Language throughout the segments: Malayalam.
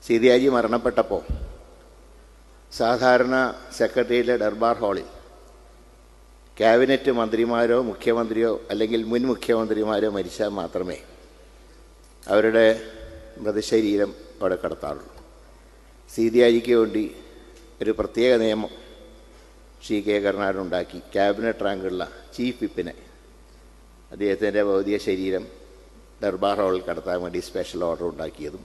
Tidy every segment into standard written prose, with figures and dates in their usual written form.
സീതിയാജി മരണപ്പെട്ടപ്പോൾ സാധാരണ സെക്രട്ടറിയിലെ ദർബാർ ഹാളിൽ ക്യാബിനറ്റ് മന്ത്രിമാരോ മുഖ്യമന്ത്രിയോ അല്ലെങ്കിൽ മുൻ മുഖ്യമന്ത്രിമാരോ മരിച്ചാൽ മാത്രമേ അവരുടെ മൃതശരീരം അവിടെ കടത്താറുള്ളൂ. സീതിയാജിക്ക് വേണ്ടി ഒരു പ്രത്യേക നിയമം ശ്രീ കെ കരുണാകരൻ ഉണ്ടാക്കി. ക്യാബിനറ്റ് റാങ്കുള്ള ചീഫ് വിപ്പിനെ അദ്ദേഹത്തിൻ്റെ ഭൗതിക ശരീരം ദർബാർ ഹാളിൽ കടത്താൻ വേണ്ടി സ്പെഷ്യൽ ഓർഡർ ഉണ്ടാക്കിയതും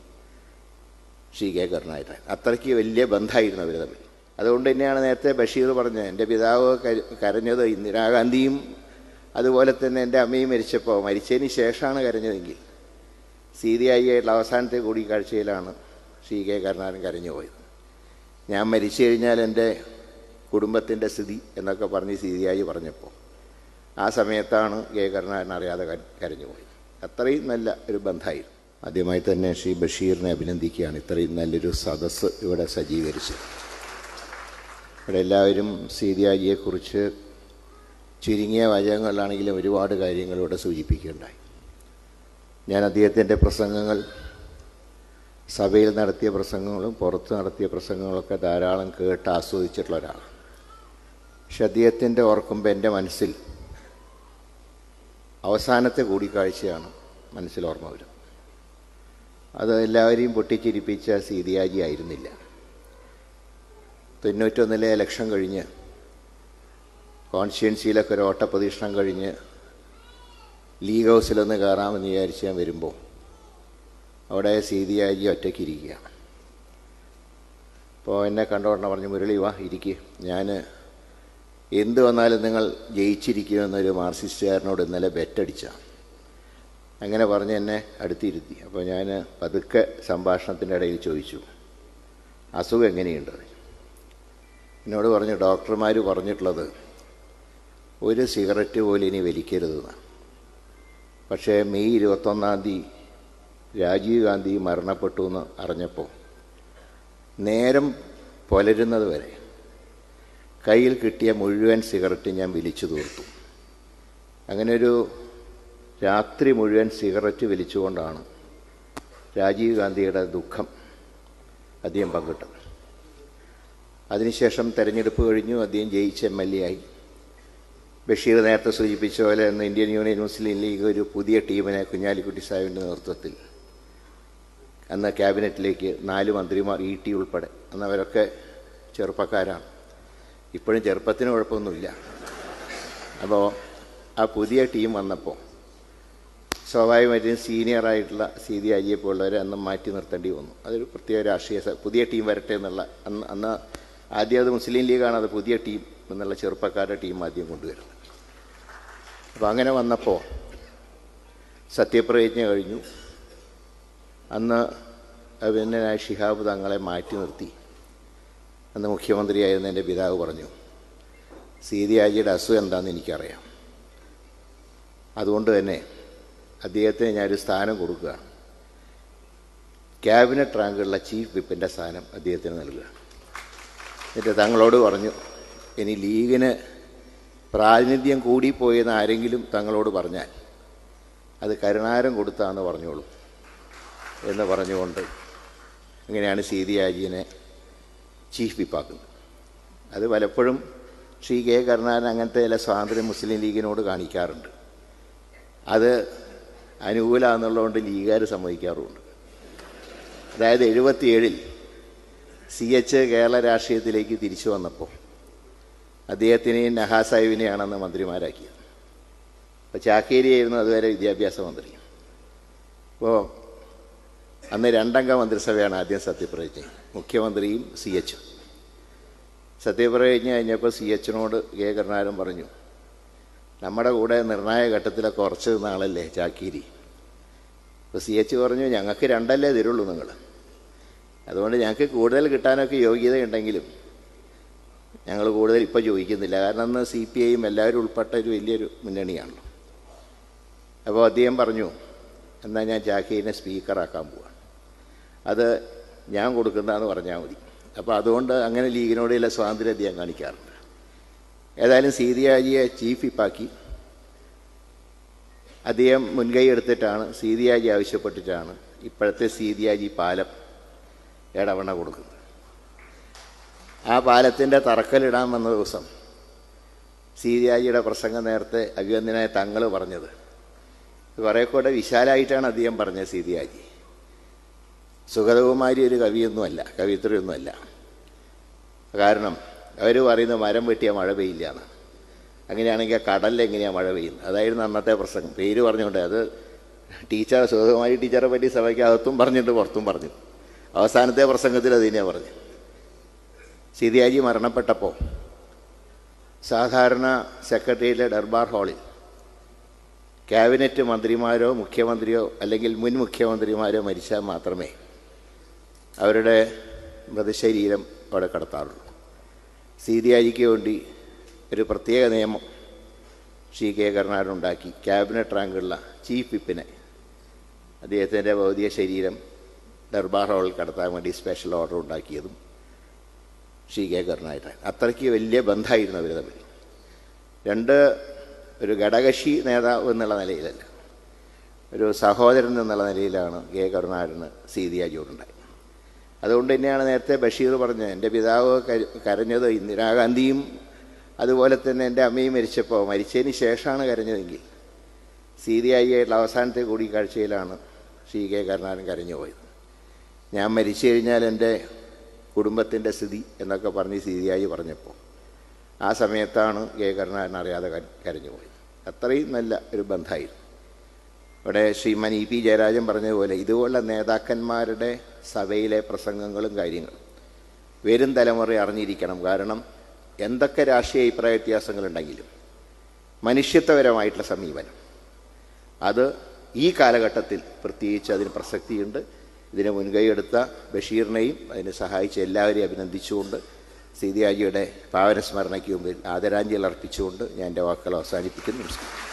ശ്രീ കെ കരുണാകരൻ. അത്രയ്ക്ക് വലിയ ബന്ധമായിരുന്നു അവർ തമ്മിൽ. അതുകൊണ്ട് തന്നെയാണ് നേരത്തെ ബഷീർ പറഞ്ഞത്, എൻ്റെ പിതാവ് കരഞ്ഞത് ഇന്ദിരാഗാന്ധിയും അതുപോലെ തന്നെ എൻ്റെ അമ്മയും മരിച്ചതിന് ശേഷമാണ് കരഞ്ഞതെങ്കിൽ സീതിയാജിയായിട്ടുള്ള അവസാനത്തെ കൂടിക്കാഴ്ചയിലാണ് ശ്രീ കെ കരുണാകരൻ കരഞ്ഞു പോയത്. ഞാൻ മരിച്ചു കഴിഞ്ഞാൽ എൻ്റെ കുടുംബത്തിൻ്റെ സ്ഥിതി എന്നൊക്കെ പറഞ്ഞ് സീതിയാജി പറഞ്ഞപ്പോൾ ആ സമയത്താണ് കെ കരുണാകരൻ അറിയാതെ കരഞ്ഞു പോയത്. അത്രയും നല്ല ഒരു ബന്ധമായിരുന്നു. ആദ്യമായി തന്നെ ശ്രീ ബഷീറിനെ അഭിനന്ദിക്കുകയാണ് ഇത്രയും നല്ലൊരു സദസ്സ് ഇവിടെ സജ്ജീകരിച്ചത്. ഇവിടെ എല്ലാവരും സീതിയാജിയെക്കുറിച്ച് ചുരുങ്ങിയ വാചകങ്ങളിലാണെങ്കിലും ഒരുപാട് കാര്യങ്ങൾ ഇവിടെ സൂചിപ്പിക്കുകയുണ്ടായി. ഞാൻ അദ്ദേഹത്തിൻ്റെ പ്രസംഗങ്ങൾ, സഭയിൽ നടത്തിയ പ്രസംഗങ്ങളും പുറത്ത് നടത്തിയ പ്രസംഗങ്ങളൊക്കെ ധാരാളം കേട്ട് ആസ്വദിച്ചിട്ടുള്ള ഒരാളാണ്. പക്ഷെ അദ്ദേഹത്തിൻ്റെ ഓർക്കുമ്പോൾ എൻ്റെ മനസ്സിൽ അവസാനത്തെ കൂടിക്കാഴ്ചയാണ് മനസ്സിൽ ഓർമ്മ വരും. അത് എല്ലാവരെയും പൊട്ടിച്ചിരിപ്പിച്ച സീതിയാജി ആയിരുന്നില്ല. 91 ഇലക്ഷൻ കഴിഞ്ഞ് കോൺസ്റ്റിറ്റ്യുവൻസിയിലൊക്കെ ഒരു ഓട്ടപ്രദക്ഷിണം കഴിഞ്ഞ് ലീഗ് ഹൗസിലൊന്ന് കയറാമെന്ന് വിചാരിച്ച് ഞാൻ വരുമ്പോൾ അവിടെ സീതിയാജി ഒറ്റയ്ക്കിരിക്കുകയാണ്. അപ്പോൾ എന്നെ കണ്ടോടനെ പറഞ്ഞു, മുരളി വാ ഇരിക്കുക, ഞാൻ എന്ത് വന്നാലും നിങ്ങൾ ജയിച്ചിരിക്കുമെന്നൊരു മാർക്സിസ്റ്റുകാരനോട് ഇന്നലെ ബെറ്റടിച്ച. അങ്ങനെ പറഞ്ഞ് എന്നെ അടുത്തിരുത്തി. അപ്പോൾ ഞാൻ പതുക്കെ സംഭാഷണത്തിൻ്റെ ഇടയിൽ ചോദിച്ചു, അസുഖം എങ്ങനെയുണ്ട്? എന്നോട് പറഞ്ഞു, ഡോക്ടർമാർ പറഞ്ഞിട്ടുള്ളത് ഒരു സിഗരറ്റ് പോലും ഇനി വലിക്കരുതെന്ന്. പക്ഷേ മെയ് 21 രാജീവ് ഗാന്ധി മരണപ്പെട്ടു എന്ന് അറിഞ്ഞപ്പോൾ നേരം പുലരുന്നത് വരെ കയ്യിൽ കിട്ടിയ മുഴുവൻ സിഗരറ്റ് ഞാൻ വലിച്ചു തീർത്തു. അങ്ങനെ ഒരു രാത്രി മുഴുവൻ സിഗരറ്റ് വലിച്ചുകൊണ്ടാണ് രാജീവ് ഗാന്ധിയുടെ ദുഃഖം അദ്ദേഹം പങ്കിട്ടത്. അതിനുശേഷം തെരഞ്ഞെടുപ്പ് കഴിഞ്ഞു, അദ്ദേഹം ജയിച്ച MLA ആയി. ബഷീർ നേരത്തെ സൂചിപ്പിച്ച പോലെ അന്ന് ഇന്ത്യൻ യൂണിയൻ മുസ്ലിം ലീഗ് ഒരു പുതിയ ടീമിനെ കുഞ്ഞാലിക്കുട്ടി സാഹിബിൻ്റെ നേതൃത്വത്തിൽ അന്ന് ക്യാബിനറ്റിലേക്ക് 4 മന്ത്രിമാർ, ET ഉൾപ്പെടെ, അന്നവരൊക്കെ ചെറുപ്പക്കാരാണ്. ഇപ്പോഴും ചെറുപ്പത്തിന് കുഴപ്പമൊന്നുമില്ല. അപ്പോൾ ആ പുതിയ ടീം വന്നപ്പോൾ സ്വാഭാവികമായിട്ടും സീനിയറായിട്ടുള്ള സീതിയാജിയെ പോലുള്ളവരെ അന്ന് മാറ്റി നിർത്തേണ്ടി വന്നു. അതൊരു പ്രത്യേക രാഷ്ട്രീയ പുതിയ ടീം വരട്ടെ എന്നുള്ള അന്ന് ആദ്യം അത് മുസ്ലിം ലീഗാണ് അത് പുതിയ ടീം എന്നുള്ള ചെറുപ്പക്കാരുടെ ടീം ആദ്യം കൊണ്ടുവരുന്നത്. അപ്പോൾ അങ്ങനെ വന്നപ്പോൾ സത്യപ്രതിജ്ഞ കഴിഞ്ഞു. അന്ന് പിന്നെ ശിഹാബ് തങ്ങളെ മാറ്റി നിർത്തി. അന്ന് മുഖ്യമന്ത്രിയായിരുന്ന എൻ്റെ പിതാവ് പറഞ്ഞു, സീതിയാജിയുടെ അസുഖം എന്താണെന്ന് എനിക്കറിയാം, അതുകൊണ്ട് തന്നെ അദ്ദേഹത്തിന് ഞാനൊരു സ്ഥാനം കൊടുക്കുകയാണ്. ക്യാബിനറ്റ് റാങ്കുള്ള ചീഫ് വിപ്പിൻ്റെ സ്ഥാനം അദ്ദേഹത്തിന് നൽകുക. എന്നിട്ട് തങ്ങളോട് പറഞ്ഞു, ഇനി ലീഗിന് പ്രാതിനിധ്യം കൂടിപ്പോയെന്ന് ആരെങ്കിലും തങ്ങളോട് പറഞ്ഞാൽ അത് കരുണാകരൻ കൊടുത്താന്ന് പറഞ്ഞോളൂ എന്ന് പറഞ്ഞുകൊണ്ട് അങ്ങനെയാണ് സീതിയാജിനെ ചീഫ് വിപ്പാക്കുന്നത്. അത് പലപ്പോഴും ശ്രീ കെ കരുണാകരൻ അങ്ങനത്തെ ചില സ്വാതന്ത്ര്യം മുസ്ലിം ലീഗിനോട് കാണിക്കാറുണ്ട്. അത് അനുകൂലമാണെന്നുള്ളതുകൊണ്ട് ലീഗുകാർ സമ്മതിക്കാറുമുണ്ട്. അതായത് 77 CH കേരള രാഷ്ട്രീയത്തിലേക്ക് തിരിച്ചു വന്നപ്പോൾ അദ്ദേഹത്തിനെയും നഹാസ് സാഹിബിനെയാണെന്ന് മന്ത്രിമാരാക്കിയത്. അപ്പോൾ ചാക്കേരിയായിരുന്നു അതുവരെ വിദ്യാഭ്യാസ മന്ത്രി. അപ്പോൾ അന്ന് 2 അംഗ മന്ത്രിസഭയാണ് ആദ്യം സത്യപ്രതിജ്ഞ, മുഖ്യമന്ത്രിയും CH. സത്യപ്രതിജ്ഞ കഴിഞ്ഞപ്പോൾ CHനോട് കെ കരുണാകരൻ പറഞ്ഞു, നമ്മുടെ കൂടെ നിർണായക ഘട്ടത്തിലൊക്കെ ഉറച്ചു നിന്ന ആളല്ലേ ചാക്കേരി. അപ്പോൾ CH പറഞ്ഞു, ഞങ്ങൾക്ക് 2 തരുള്ളൂ നിങ്ങൾ, അതുകൊണ്ട് ഞങ്ങൾക്ക് കൂടുതൽ കിട്ടാനൊക്കെ യോഗ്യതയുണ്ടെങ്കിലും ഞങ്ങൾ കൂടുതൽ ഇപ്പോൾ ചോദിക്കുന്നില്ല. കാരണം അന്ന് CPIയും എല്ലാവരും ഉൾപ്പെട്ട ഒരു വലിയൊരു മുന്നണിയാണല്ലോ. അപ്പോൾ അദ്ദേഹം പറഞ്ഞു, എന്നാൽ ഞാൻ ചാക്കേരിനെ സ്പീക്കറാക്കാൻ പോവാണ്, അത് ഞാൻ കൊടുക്കുന്നതാണെന്ന് പറഞ്ഞാൽ മതി. അപ്പോൾ അതുകൊണ്ട് അങ്ങനെ ലീഗിനോട് ചില സ്വാതന്ത്ര്യം അദ്ദേഹം കാണിക്കാറുണ്ട്. ഏതായാലും സീതിയാജിയെ ചീഫ് വിപ്പാക്കി. അദ്ദേഹം മുൻകൈ എടുത്തിട്ടാണ്, സീതിയാജി ആവശ്യപ്പെട്ടിട്ടാണ് ഇപ്പോഴത്തെ സീതിയാജി പാലം ഇടവണ്ണ കൊടുക്കുന്നത്. ആ പാലത്തിൻ്റെ തറക്കല്ലിടാൻ വന്ന ദിവസം സീതിയാജിയുടെ പ്രസംഗം നേരത്തെ അഭിവന്ദനായ തങ്ങൾ പറഞ്ഞത് കുറേ കൂടെ വിശാലമായിട്ടാണ് അദ്ദേഹം പറഞ്ഞത്. സീതിയാജി സുഗതകുമാരി ഒരു കവിയൊന്നുമല്ല, കവിത്രിയൊന്നുമല്ല. കാരണം അവർ പറയുന്നത് മരം വെട്ടിയാൽ മഴ പെയ്യില്ല എന്ന്. അങ്ങനെയാണെങ്കിൽ കടലിൽ എങ്ങനെയാണ് മഴ പെയ്യുന്നത്? അതായിരുന്നു അന്നത്തെ പ്രസംഗം. പേര് പറഞ്ഞുകൊണ്ട് അത് ടീച്ചർ സുഗതകുമാരി ടീച്ചറെ പറ്റി സഭയ്ക്കകത്തും പറഞ്ഞിട്ട് പുറത്തും പറഞ്ഞു. അവസാനത്തെ പ്രസംഗത്തിൽ അത് തന്നെയാണ് പറഞ്ഞു. സീതിയാജി മരണപ്പെട്ടപ്പോൾ സാധാരണ സെക്രട്ടേറിയറ്റിലെ ദർബാർ ഹാളിൽ ക്യാബിനറ്റ് മന്ത്രിമാരോ മുഖ്യമന്ത്രിയോ അല്ലെങ്കിൽ മുൻ മുഖ്യമന്ത്രിമാരോ മരിച്ചാൽ മാത്രമേ അവരുടെ മൃതശരീരം അവിടെ കടത്താറുള്ളൂ. സീതിയാജിക്ക് വേണ്ടി ഒരു പ്രത്യേക നിയമം ശ്രീ കെ കരുണാകരൻ ഉണ്ടാക്കി. ക്യാബിനറ്റ് റാങ്കുള്ള ചീഫ് വിപ്പിനെ അദ്ദേഹത്തിൻ്റെ ഭൗതിക ശരീരം ദർബാർ ഹാളിൽ കടത്താൻ വേണ്ടി സ്പെഷ്യൽ ഓർഡർ ഉണ്ടാക്കിയതും ശ്രീ കെ കരുണാകരൻ. അത്രയ്ക്ക് വലിയ ബന്ധമായിരുന്നു അവർ തമ്മിൽ. ഒരു ഘടകകക്ഷി നേതാവ് എന്നുള്ള നിലയിലല്ല, ഒരു സഹോദരൻ എന്നുള്ള നിലയിലാണ് കെ കരുണാകരന് സീതിയാജിയോടുണ്ടായി. അതുകൊണ്ട് തന്നെയാണ് നേരത്തെ ബഷീർ പറഞ്ഞത്, എൻ്റെ പിതാവ് കരഞ്ഞത് ഇന്ദിരാഗാന്ധിയും അതുപോലെ തന്നെ എൻ്റെ അമ്മയും മരിച്ചതിന് ശേഷമാണ് കരഞ്ഞതെങ്കിൽ സീതിയാജിയായിട്ടുള്ള അവസാനത്തെ കൂടിക്കാഴ്ചയിലാണ് ശ്രീ കെ കരുണാകരൻ കരഞ്ഞു പോയത്. ഞാൻ മരിച്ചു കഴിഞ്ഞാൽ എൻ്റെ കുടുംബത്തിൻ്റെ സ്ഥിതി എന്നൊക്കെ പറഞ്ഞ് സീതിയാജി പറഞ്ഞപ്പോൾ ആ സമയത്താണ് കെ കരുണാകരൻ അറിയാതെ കരഞ്ഞുപോയത്. അത്രയും നല്ല ഒരു ബന്ധമായിരുന്നു. ഇവിടെ ശ്രീമാൻ ഇ പി ജയരാജൻ പറഞ്ഞതുപോലെ ഇതുപോലുള്ള നേതാക്കന്മാരുടെ സഭയിലെ പ്രസംഗങ്ങളും കാര്യങ്ങളും വരും തലമുറ അറിഞ്ഞിരിക്കണം. കാരണം എന്തൊക്കെ രാഷ്ട്രീയ അഭിപ്രായ വ്യത്യാസങ്ങളുണ്ടെങ്കിലും മനുഷ്യത്വപരമായിട്ടുള്ള സമീപനം അത് ഈ കാലഘട്ടത്തിൽ പ്രത്യേകിച്ച് അതിന് പ്രസക്തിയുണ്ട്. ഇതിനെ മുൻകൈയെടുത്ത ബഷീറിനെയും അതിനെ സഹായിച്ച എല്ലാവരെയും അഭിനന്ദിച്ചുകൊണ്ട് സീതിയാജിയുടെ പാവനസ്മരണയ്ക്ക് മുമ്പിൽ ആദരാഞ്ജലി അർപ്പിച്ചുകൊണ്ട് ഞാൻ എൻ്റെ വാക്കുകൾ അവസാനിപ്പിക്കുന്നു. നമസ്കാരം.